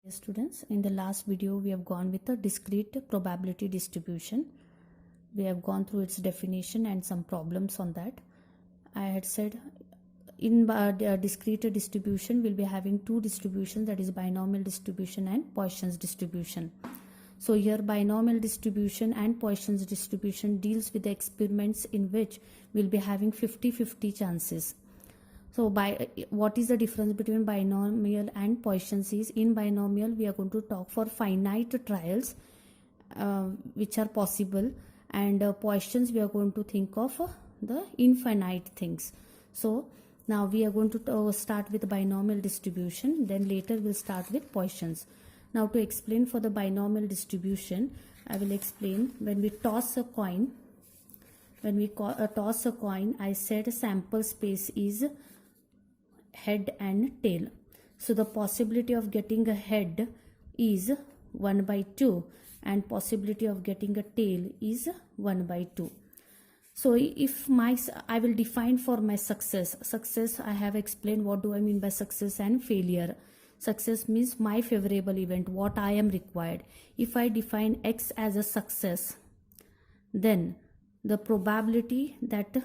Dear students, in the last video we have gone with the discrete probability distribution. We have gone through its definition and some problems on that. I had said in discrete distribution we'll be having two distributions, that is binomial distribution and Poisson's distribution. So here binomial distribution and Poisson's distribution deals with the experiments in which we'll be having 50-50 chances. So what is the difference between binomial and Poisson's is, in binomial we are going to talk for finite trials which are possible, and Poisson's we are going to think of the infinite things. So now we are going to start with binomial distribution, then later we'll start with Poisson's. Now to explain for the binomial distribution, I will explain when we toss a coin. When we toss a coin, I said sample space is head and tail. So the possibility of getting a head is 1/2 and possibility of getting a tail is 1/2. So if I will define for my success, I have explained what do I mean by success and failure. Success means my favorable event, what I am required. If I define X as a success, then the probability that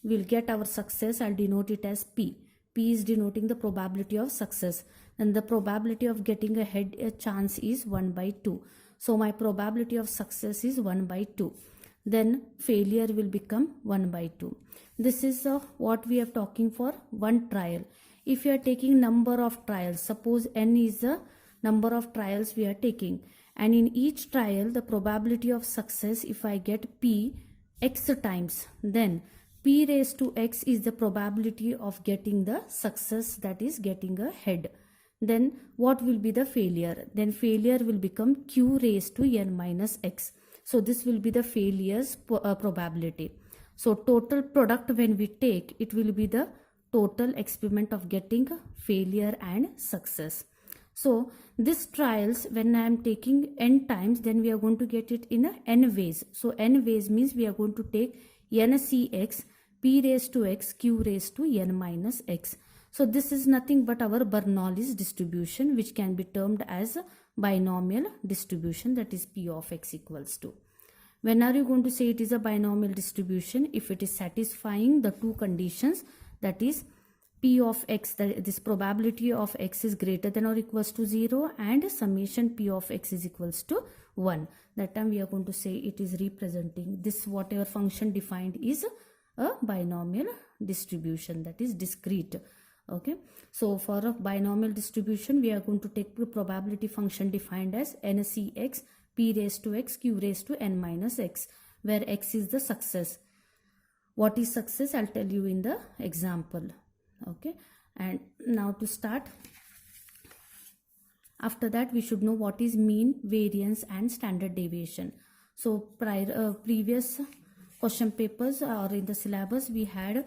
we'll get our success, I'll denote it as P. P is denoting the probability of success, and the probability of getting a chance is 1/2. So my probability of success is 1/2. Then failure will become 1/2. This is what we are talking for one trial. If you are taking number of trials, suppose n is the number of trials we are taking, and in each trial the probability of success, if I get P x times, then P raised to x is the probability of getting the success, that is getting a head. Then what will be the failure? Then failure will become Q raised to n minus x. So this will be the failure's probability. So total product when we take, it will be the total experiment of getting failure and success. So this trials, when I am taking n times, then we are going to get it in a n ways. So n ways means we are going to take ncx, P raised to x, Q raised to n minus x. So this is nothing but our Bernoulli's distribution, which can be termed as a binomial distribution, that is P of x equals to. When are you going to say it is a binomial distribution? If it is satisfying the two conditions, that is P of x, that this probability of x is greater than or equals to 0 and summation P of x is equals to 1. That time we are going to say it is representing this, whatever function defined is a binomial distribution, that is discrete. Okay, so for a binomial distribution we are going to take the probability function defined as ncx, P raised to x, Q raised to n minus x, where x is the success. What is success? I'll tell you in the example. Okay, and now to start, after that we should know what is mean, variance and standard deviation. So previous question papers or in the syllabus we had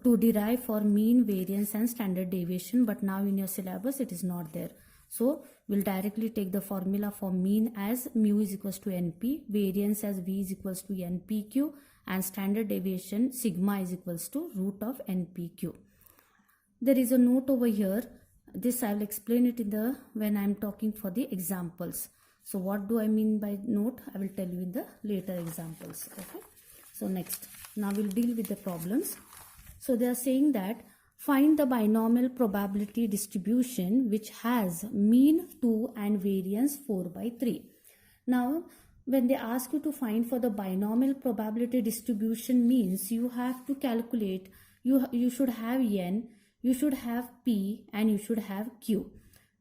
to derive for mean, variance and standard deviation, but now in your syllabus it is not there. So we'll directly take the formula for mean as mu is equals to np, variance as v is equals to npq, and standard deviation sigma is equals to root of npq. There is a note over here. This I will explain it in the when I am talking for the examples. So what do I mean by note? I will tell you in the later examples. Okay. So next, now we'll deal with the problems. So they are saying that find the binomial probability distribution which has mean 2 and variance 4/3. Now when they ask you to find for the binomial probability distribution, means you have to calculate, you should have n, you should have p, and you should have q.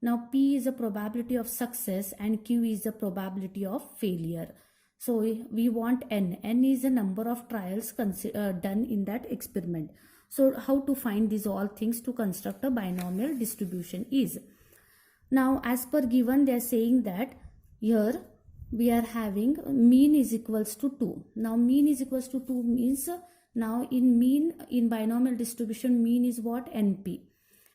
Now p is the probability of success and q is the probability of failure. So we want n. N is the number of trials done in that experiment. So how to find these all things to construct a binomial distribution is, now as per given they are saying that here we are having mean is equals to 2. Now mean is equals to 2 means now in binomial distribution mean is what? NP.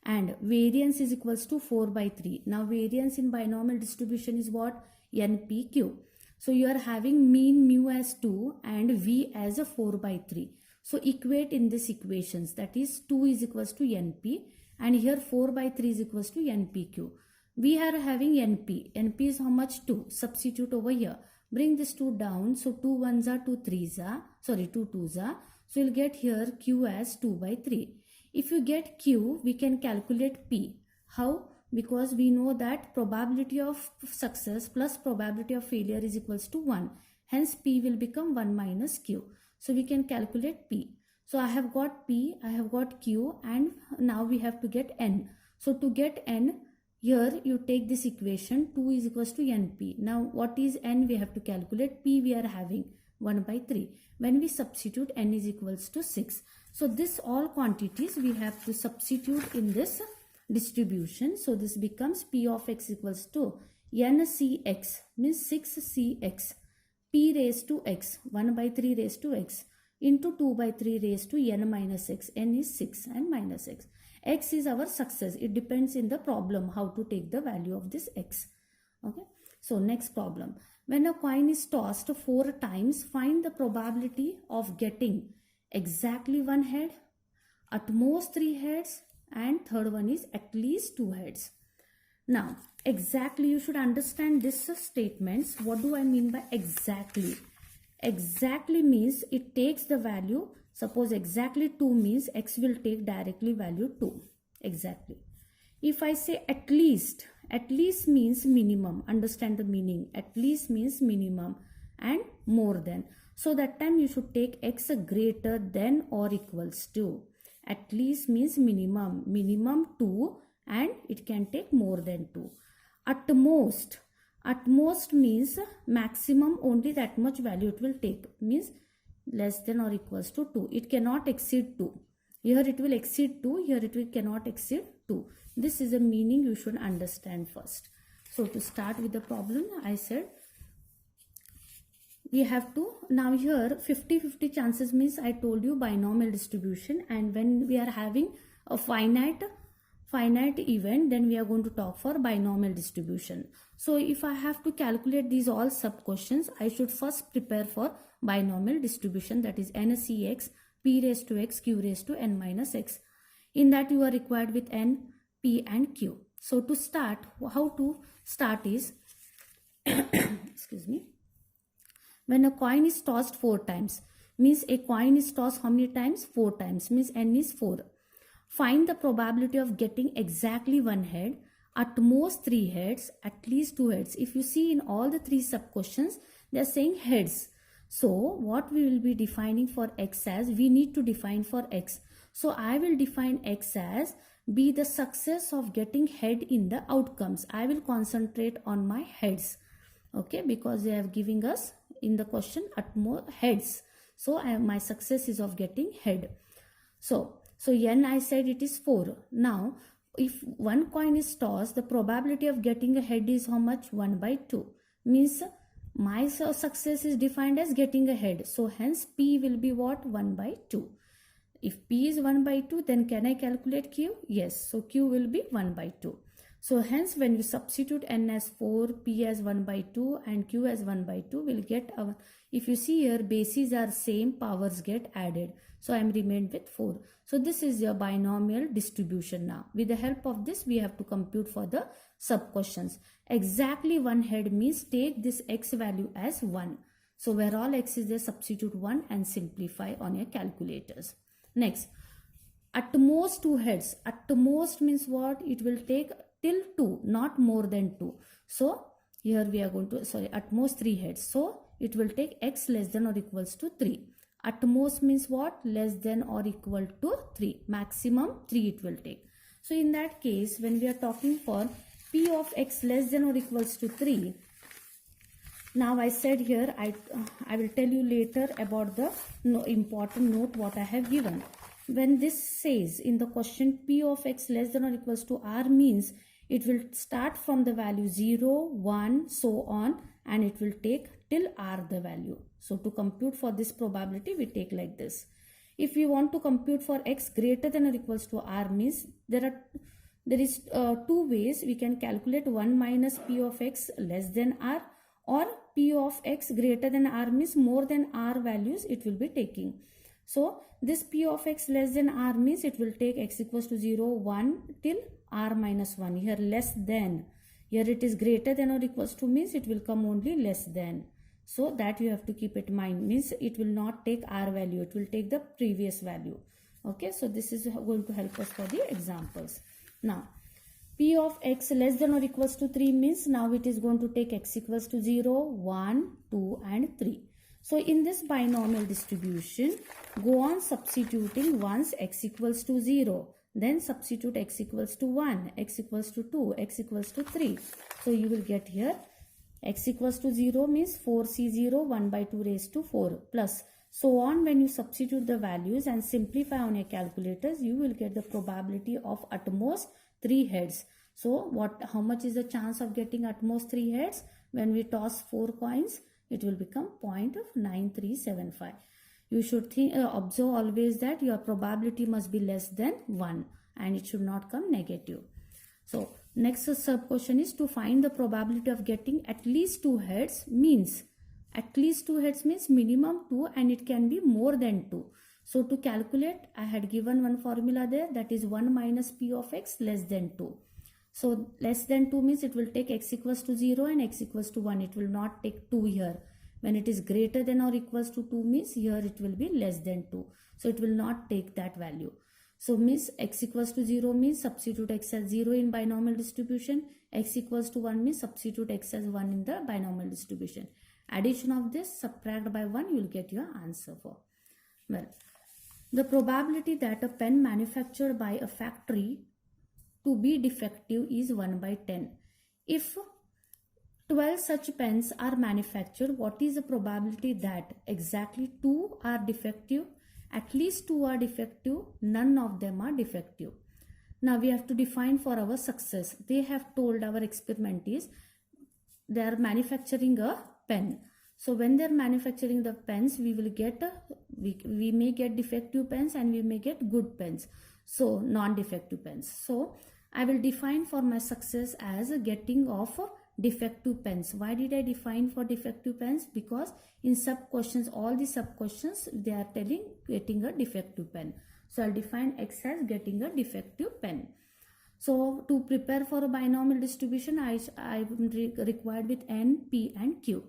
And variance is equals to 4/3. Now variance in binomial distribution is what? NPQ. So you are having mean mu as 2 and V as a 4/3. So equate in these equations, that is 2 is equals to NP and here 4/3 is equals to NPQ. We are having NP. NP is how much? 2. Substitute over here. Bring this 2 down. So 2 ones are 2 threes are. Sorry, 2 twos are. So you'll get here Q as 2 by 3. If you get Q, we can calculate P. How? Because we know that probability of success plus probability of failure is equals to 1. Hence P will become 1 minus Q. So we can calculate P. So I have got P, I have got Q, and now we have to get N. So to get N, here you take this equation, 2 is equals to NP. Now what is N? We have to calculate. P we are having 1 by 3. When we substitute, N is equals to 6. So this all quantities we have to substitute in this distribution. So this becomes P of x equals to NCX, means 6CX, P raised to x, 1 by 3 raised to x, into 2 by 3 raised to N minus x. N is 6 and minus x. X is our success. It depends in the problem how to take the value of this x. Okay. So next problem. When a coin is tossed 4 times, find the probability of getting exactly 1 head, at most 3 heads, and third one is at least 2 heads. Now, exactly, you should understand this statements. What do I mean by exactly? Exactly means it takes the value. Suppose exactly 2 means x will take directly value 2. Exactly. If I say at least means minimum. Understand the meaning. At least means minimum and more than. So that time you should take x greater than or equals to. At least means minimum. Minimum 2 and it can take more than 2. At most means maximum, only that much value it will take. Means less than or equals to 2. It cannot exceed 2. Here it will exceed 2. Here it will cannot exceed 2. This is a meaning you should understand first. So to start with the problem, I said we have to, now here 50-50 chances means I told you binomial distribution, and when we are having a finite event, then we are going to talk for binomial distribution. So if I have to calculate these all sub questions, I should first prepare for binomial distribution, that is NCX, P raised to x, Q raised to N minus x. In that you are required with N, P and Q. So to start, how to start is, excuse me, when a coin is tossed 4 times, means a coin is tossed how many times? 4 times, means N is 4. Find the probability of getting exactly 1 head, at most 3 heads, at least 2 heads. If you see in all the 3 sub questions, they are saying heads. So what we will be defining for x as, we need to define for x. So I will define x as be the success of getting head in the outcomes. I will concentrate on my heads. Okay, because they have giving us in the question at more heads. So my success is of getting head. So N, I said it is 4. Now, if one coin is tossed, the probability of getting a head is how much? 1 by 2. Means my success is defined as getting a head. So hence P will be what? 1 by 2. If P is 1 by 2, then can I calculate Q? Yes. So Q will be 1 by 2. So hence when we substitute N as 4, P as 1 by 2 and Q as 1 by 2, we'll get our, if you see here, bases are same, powers get added. So I am remained with 4. So this is your binomial distribution now. With the help of this, we have to compute for the sub questions. Exactly 1 head means take this x value as 1. So where all x is there, substitute 1 and simplify on your calculators. Next, at most 2 heads. At most means what? It will take till 2, not more than 2. So here we are going to, at most 3 heads. So it will take x less than or equals to 3. At most means what? Less than or equal to 3. Maximum 3 it will take. So in that case, when we are talking for P of x less than or equals to 3, now I said here, I will tell you later about the important note what I have given. When this says in the question P of x less than or equals to R, means it will start from the value 0, 1, so on, and it will take till R the value. So to compute for this probability, we take like this. If we want to compute for x greater than or equals to R, means there is 2 ways we can calculate. 1 minus P of x less than R, or P of x greater than R means more than R values it will be taking. So this P of x less than R means it will take x equals to 0, 1 till R minus 1. Here less than. Here it is greater than or equals to means it will come only less than. So that you have to keep it in mind, means it will not take R value, it will take the previous value. Okay, so this is going to help us for the examples. Now P of x less than or equals to 3 means now it is going to take x equals to 0, 1, 2 and 3. So in this binomial distribution, go on substituting once x equals to 0. Then substitute x equals to 1, x equals to 2, x equals to 3. So you will get here x equals to 0 means 4c0, 1 by 2 raised to 4 plus so on. When you substitute the values and simplify on your calculators, you will get the probability of at most 3 heads. So how much is the chance of getting at most 3 heads? When we toss 4 coins, it will become 0.9375. You should observe always that your probability must be less than 1 and it should not come negative. So next sub question is to find the probability of getting at least 2 heads means at least 2 heads means minimum 2 and it can be more than 2. So to calculate, I had given one formula there, that is 1 minus p of x less than 2. So less than 2 means it will take x equals to 0 and x equals to 1. It will not take 2 here. When it is greater than or equals to 2 means here it will be less than 2. So it will not take that value. So means x equals to 0 means substitute x as 0 in binomial distribution. X equals to 1 means substitute x as 1 in the binomial distribution. Addition of this, subtract by 1, you will get your answer for. Well, the probability that a pen manufactured by a factory to be defective is 1 by 10. If 12 such pens are manufactured, what is the probability that exactly 2 are defective, at least 2 are defective, none of them are defective? Now we have to define for our success. They have told our experiment is they are manufacturing a pen. So when they are manufacturing the pens, we will get we may get defective pens and we may get good pens, so non-defective pens. So I will define for my success as a getting of defective pens. Why did I define for defective pens? Because in sub questions, all the sub questions, they are telling getting a defective pen. So I'll define x as getting a defective pen. So to prepare for a binomial distribution, I am required with n, p and q.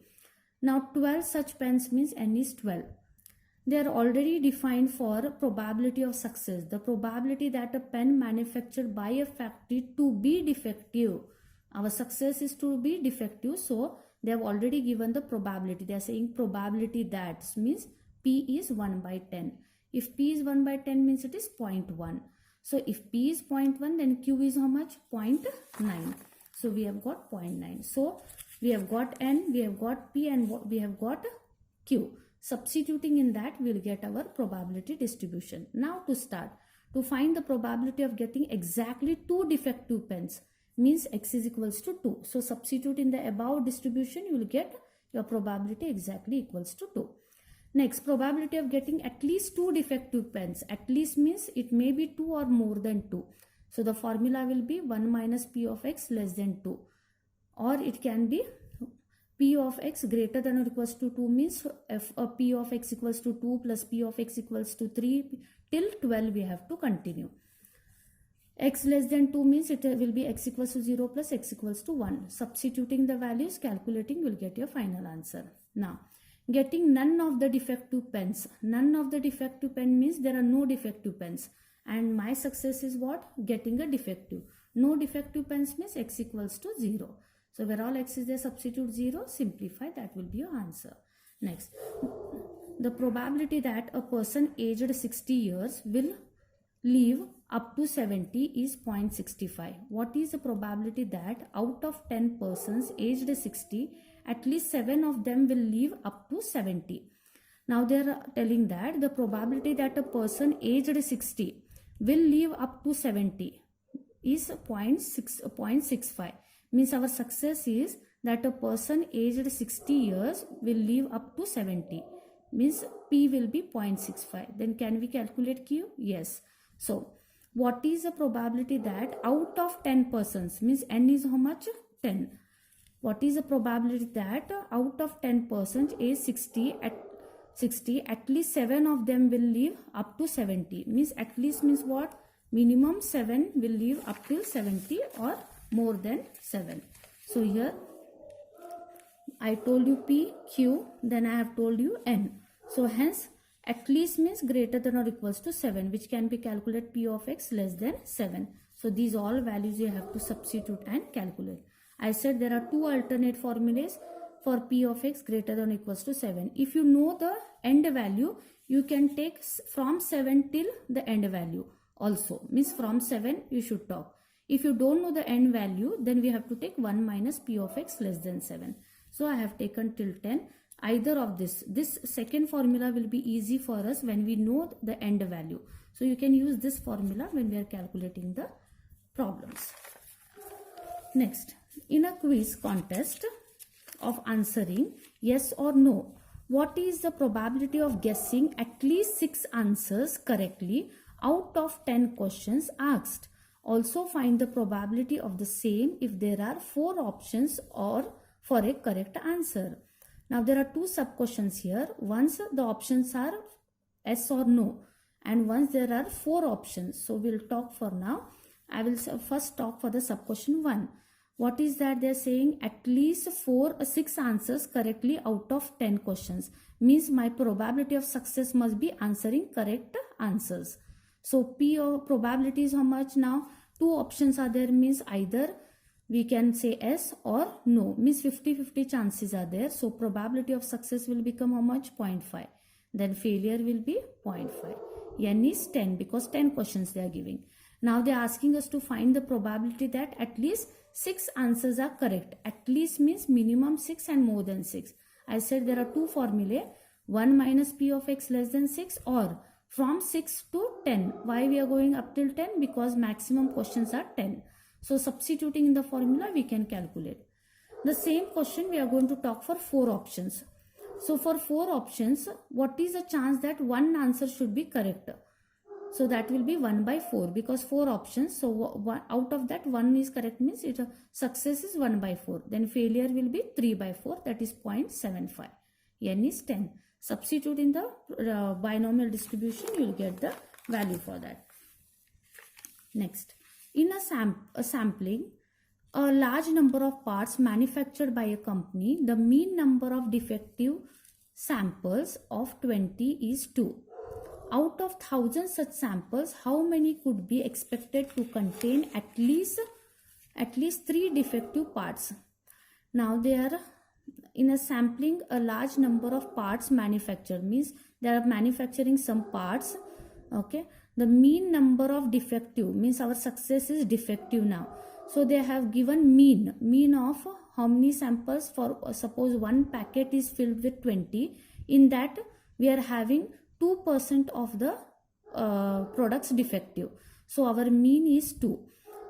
Now 12 such pens means n is 12. They are already defined for probability of success. The probability that a pen manufactured by a factory to be defective. Our success is to be defective. So they have already given the probability. They are saying probability that means p is 1 by 10. If p is 1 by 10 means it is 0.1. So if p is 0.1 then q is how much? 0.9. So we have got 0.9. So we have got n, we have got p and we have got q. Substituting in that we will get our probability distribution. Now to start, to find the probability of getting exactly 2 defective pens means x is equals to 2. So substitute in the above distribution, you will get your probability exactly equals to 2. Next, probability of getting at least 2 defective pens. At least means it may be 2 or more than 2. So the formula will be 1 minus p of x less than 2. Or it can be p of x greater than or equals to 2 means if p of x equals to 2 plus p of x equals to 3 till 12 we have to continue. X less than 2 means it will be x equals to 0 plus x equals to 1. Substituting the values, calculating, will get your final answer. Now, getting none of the defective pens. None of the defective pen means there are no defective pens. And my success is what? Getting a defective. No defective pens means x equals to 0. So where all x is there, substitute 0, simplify, that will be your answer. Next, the probability that a person aged 60 years will live up to 70 is 0.65. What is the probability that out of 10 persons aged 60, at least 7 of them will live up to 70? Now they are telling that the probability that a person aged 60 will live up to 70 is 0.65. Means our success is that a person aged 60 years will live up to 70. Means p will be 0.65. Then can we calculate q? Yes. So what is the probability that out of 10 persons, means n is how much? 10. What is the probability that out of 10 persons age 60, at least 7 of them will live up to 70? Means at least means what? Minimum 7 will live up till 70 or more than 7. So here I told you P, Q, then I have told you N. So hence at least means greater than or equals to 7, which can be calculated P of X less than 7. So these all values you have to substitute and calculate. I said there are two alternate formulas for P of X greater than or equals to 7. If you know the end value, you can take from 7 till the end value also. Means from 7 you should talk. If you don't know the end value, then we have to take 1 minus P of X less than 7. So I have taken till 10. Either of this second formula will be easy for us when we know the end value. So you can use this formula when we are calculating the problems. Next, in a quiz contest of answering yes or no, what is the probability of guessing at least 6 answers correctly out of 10 questions asked? Also find the probability of the same if there are 4 options or for a correct answer. Now there are 2 sub questions here. Once the options are yes or no, and once there are 4 options. So we'll talk for now. I will first talk for the sub question 1. What is that? They're saying at least 6 answers correctly out of 10 questions. Means my probability of success must be answering correct answers. So P of probability is how much now? 2 options are there, means either we can say yes or no, means 50-50 chances are there. So probability of success will become how much? 0.5. Then failure will be 0.5. N is 10 because 10 questions they are giving. Now they are asking us to find the probability that at least 6 answers are correct. At least means minimum 6 and more than 6. I said there are 2 formulae. 1 minus P of X less than 6 or from 6 to 10. Why we are going up till 10? Because maximum questions are 10. So substituting in the formula we can calculate. The same question we are going to talk for 4 options. So for 4 options, what is the chance that one answer should be correct? So that will be 1 by 4 because 4 options. So out of that 1 is correct means success is 1 by 4. Then failure will be 3 by 4, that is 0.75. N is 10. Substitute in the binomial distribution, you will get the value for that. Next, in a sampling, a large number of parts manufactured by a company, the mean number of defective samples of 20 is 2. Out of 1000 such samples, how many could be expected to contain at least 3 defective parts? Now they are in a sampling a large number of parts manufactured, means they are manufacturing some parts. Okay, the mean number of defective means our success is defective now. So they have given mean of how many samples. For suppose one packet is filled with 20, in that we are having 2% of the products defective. So our mean is 2.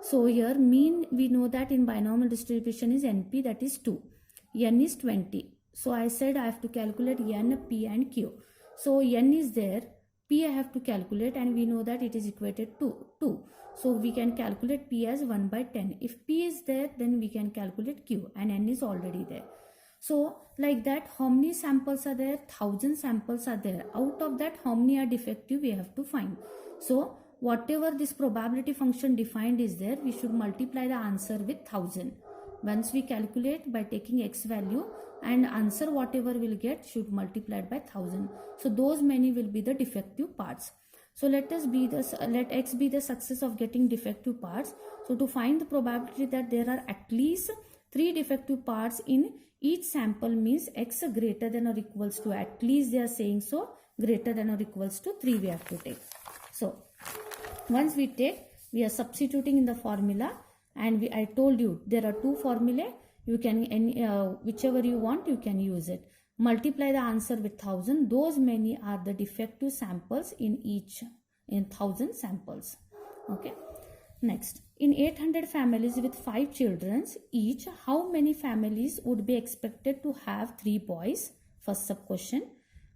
So here mean, we know that in binomial distribution is NP, that is 2. N is 20. So I said I have to calculate N, P and Q. So N is there, P I have to calculate, and we know that it is equated to 2. So we can calculate P as 1 by 10. If P is there, then we can calculate Q, and N is already there. So like that, how many samples are there? 1000 samples are there. Out of that, how many are defective we have to find. So whatever this probability function defined is there, we should multiply the answer with 1000. Once we calculate by taking X value, and answer whatever we'll get should multiply by 1000. So those many will be the defective parts. So let X be the success of getting defective parts. So to find the probability that there are at least 3 defective parts in each sample, means X greater than or equals to, at least they are saying so, greater than or equals to 3 we have to take. So once we take, we are substituting in the formula, and I told you there are 2 formulae. You can whichever you want you can use it. Multiply the answer with 1000. Those many are the defective samples in 1000 samples. Okay. Next, in 800 families with 5 children each, how many families would be expected to have 3 boys? First sub question.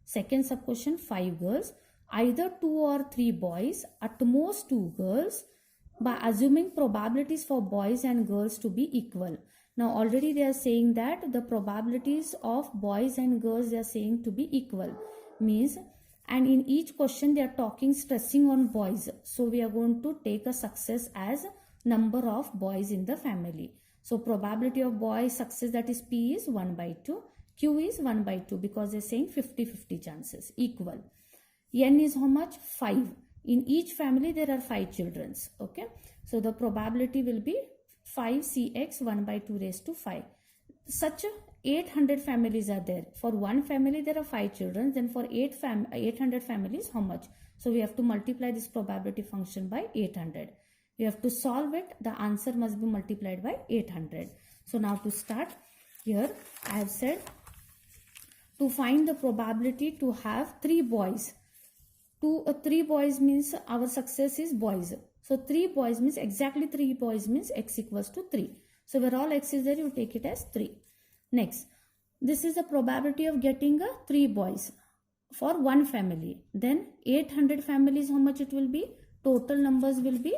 Second sub question, 5 girls. Either 2 or 3 boys, at most 2 girls, by assuming probabilities for boys and girls to be equal. Now already they are saying that the probabilities of boys and girls they are saying to be equal, means, and in each question they are stressing on boys. So we are going to take a success as number of boys in the family. So probability of boy success, that is P, is 1 by 2. Q is 1 by 2 because they're saying 50-50 chances, equal. N is how much? 5. In each family there are 5 children. Okay. So the probability will be 5 CX 1 by 2 raised to 5. Such 800 families are there. For one family there are 5 children. Then for 800 families, how much? So we have to multiply this probability function by 800. You have to solve it. The answer must be multiplied by 800. So now to start, here I have said to find the probability to have 3 boys. 3 boys means our success is boys. So 3 boys means exactly 3 boys means x equals to 3. So where all x is there, you take it as 3. Next, this is the probability of getting 3 boys for one family. Then 800 families, how much it will be? Total numbers will be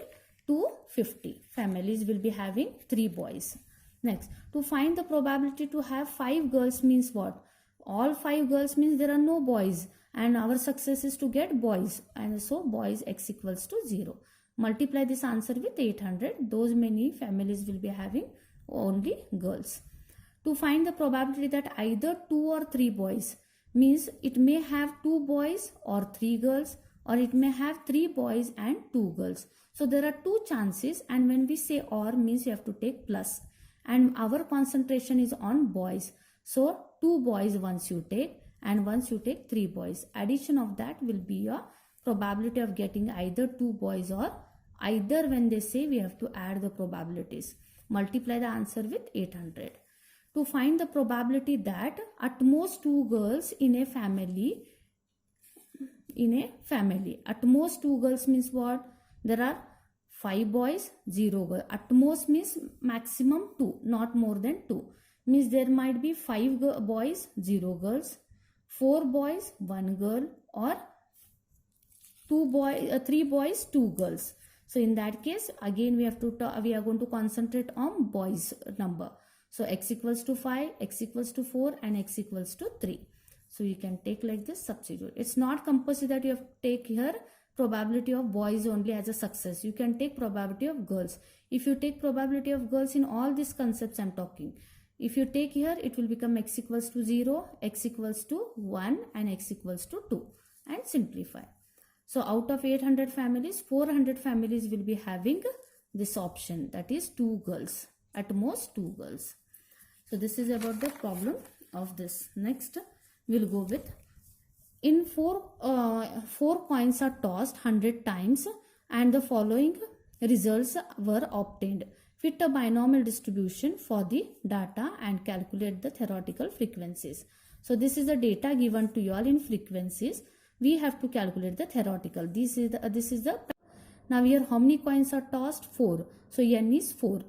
250. Families will be having 3 boys. Next, to find the probability to have 5 girls means what? All 5 girls means there are no boys, and our success is to get boys, and so boys x equals to 0. Multiply this answer with 800. Those many families will be having only girls. To find the probability that either 2 or 3 boys means it may have 2 boys or 3 girls, or it may have 3 boys and 2 girls. So there are 2 chances, and when we say or means you have to take plus, and our concentration is on boys. So 2 boys once you take, and once you take 3 boys, addition of that will be your probability of getting either 2 boys or either. When they say, we have to add the probabilities. Multiply the answer with 800. To find the probability that at most 2 girls in a family, at most 2 girls means what? There are 5 boys, 0 girl. At most means maximum 2, not more than 2. Means there might be 5 boys, 0 girls, 4 boys, 1 girl, or 3 boys, 2 girls. So in that case, again we are going to concentrate on boys number. So x equals to 5, x equals to 4, and x equals to 3. So you can take like this, substitute. It's not compulsory that you have to take here probability of boys only as a success. You can take probability of girls. If you take probability of girls in all these concepts I'm talking, if you take here, it will become x equals to 0, x equals to 1, and x equals to 2, and simplify. So out of 800 families, 400 families will be having this option, that is 2 girls, at most 2 girls. So this is about the problem of this. Next, we'll go with, in 4 coins are tossed 100 times and the following results were obtained. Fit a binomial distribution for the data and calculate the theoretical frequencies. So this is the data given to you all in frequencies. We have to calculate the theoretical. This is the now here how many coins are tossed? 4. So n is 4.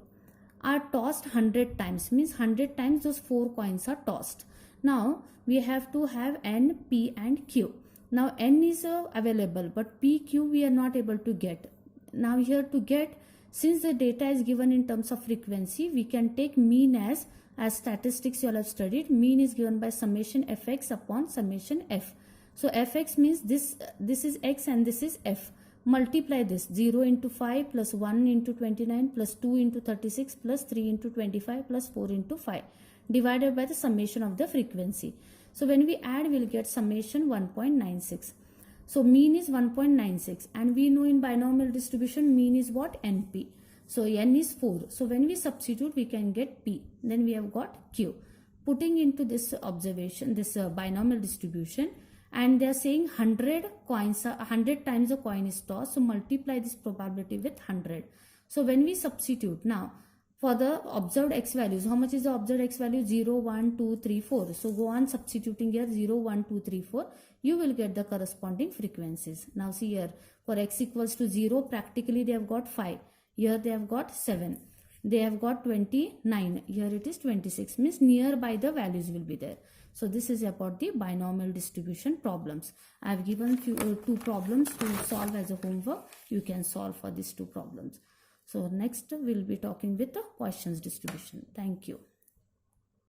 Are tossed 100 times means 100 times those 4 coins are tossed. Now we have to have n, p, and q. Now n is available, but p, q we are not able to get. Now here to get, since the data is given in terms of frequency, we can take mean as statistics you all have studied. Mean is given by summation fx upon summation f. So fx means this is x and this is f. Multiply this, 0 into 5 plus 1 into 29 plus 2 into 36 plus 3 into 25 plus 4 into 5 divided by the summation of the frequency. So when we add, we'll get summation 1.96. So mean is 1.96, and we know in binomial distribution mean is what? NP. So n is 4. So when we substitute, we can get p. Then we have got q. Putting into this observation, this binomial distribution, and they are saying 100 coins, 100 times a coin is tossed. So multiply this probability with 100. So when we substitute now, for the observed x values, how much is the observed x value? 0, 1, 2, 3, 4. So go on substituting here 0, 1, 2, 3, 4. You will get the corresponding frequencies. Now see here, for x equals to 0, practically they have got 5. Here they have got 7. They have got 29. Here it is 26. Means nearby the values will be there. So this is about the binomial distribution problems. I have given 2 problems to solve as a homework. You can solve for these 2 problems. So next we'll be talking with the Poisson's distribution. Thank you.